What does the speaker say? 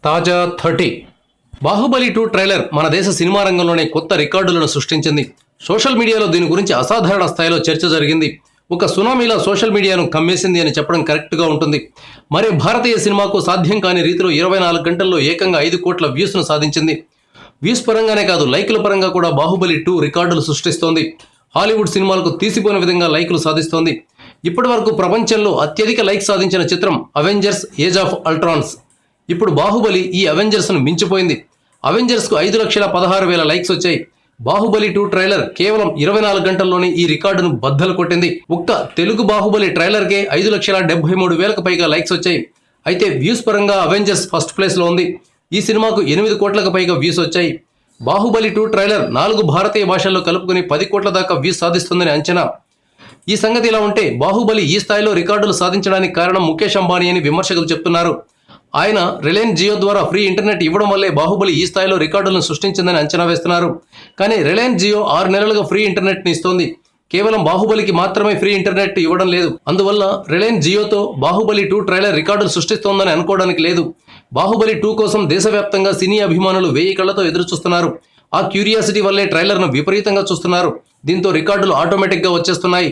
తాజా 30 బాహుబలి 2 ట్రైలర్ మన దేశ సినిమా రంగంలోనే కొత్త రికార్డులను సృష్టించింది. సోషల్ మీడియాలో దీని గురించి అసాధారణ స్థాయిలో చర్చ జరిగింది. ఒక సునామీలా సోషల్ మీడియాను కమ్మేసింది అని చెప్పడం కరెక్ట్గా ఉంటుంది. మరి భారతీయ సినిమాకు సాధ్యం కాని రీతిలో 24 గంటల్లో ఏకంగా 5 కోట్ల వ్యూస్ను సాధించింది. వ్యూస్ పరంగానే కాదు, లైకుల పరంగా కూడా బాహుబలి 2 రికార్డులు సృష్టిస్తోంది. హాలీవుడ్ సినిమాలకు తీసిపోయిన విధంగా లైకులు సాధిస్తోంది. ఇప్పటి వరకు ప్రపంచంలో అత్యధిక లైక్ సాధించిన చిత్రం అవెంజర్స్ ఏజ్ ఆఫ్ అల్ట్రాన్స్. ఇప్పుడు బాహుబలి ఈ అవెంజర్స్ను మించిపోయింది. అవెంజర్స్కు 5,16,000 లైక్స్ వచ్చాయి. బాహుబలి 2 ట్రైలర్ కేవలం 24 గంటల్లోనే ఈ రికార్డును బద్దలు కొట్టింది. ఒక్క తెలుగు బాహుబలి ట్రైలర్కే 5,73,000కు పైగా లైక్స్ వచ్చాయి. అయితే వ్యూస్ పరంగా అవెంజర్స్ ఫస్ట్ ప్లేస్లో ఉంది. ఈ సినిమాకు 8 కోట్లకు పైగా వ్యూస్ వచ్చాయి. బాహుబలి 2 ట్రైలర్ 4 భారతీయ భాషల్లో కలుపుకొని 10 కోట్ల దాకా వ్యూస్ సాధిస్తుందని అంచనా. ఈ సంగతి ఇలా ఉంటే బాహుబలి ఈ స్థాయిలో రికార్డులు సాధించడానికి కారణం ముఖేష్ అంబానీ అని విమర్శకులు చెప్తున్నారు. ఆయన రిలయన్స్ జియో ద్వారా ఫ్రీ ఇంటర్నెట్ ఇవ్వడం వల్లే బాహుబలి ఈ స్థాయిలో రికార్డులను సృష్టించిందని అంచనా వేస్తున్నారు. కానీ రిలయన్స్ జియో 6 నెలలుగా ఫ్రీ ఇంటర్నెట్ని ఇస్తోంది. కేవలం బాహుబలికి మాత్రమే ఫ్రీ ఇంటర్నెట్ ఇవ్వడం లేదు. అందువల్ల రిలయన్స్ జియోతో బాహుబలి 2 ట్రైలర్ రికార్డులు సృష్టిస్తోందని అనుకోవడానికి లేదు. బాహుబలి 2 కోసం దేశవ్యాప్తంగా సినీ అభిమానులు 1000 కళ్లతో ఎదురు చూస్తున్నారు. ఆ క్యూరియాసిటీ వల్లే ట్రైలర్ను విపరీతంగా చూస్తున్నారు. దీంతో రికార్డులు ఆటోమేటిక్గా వచ్చేస్తున్నాయి.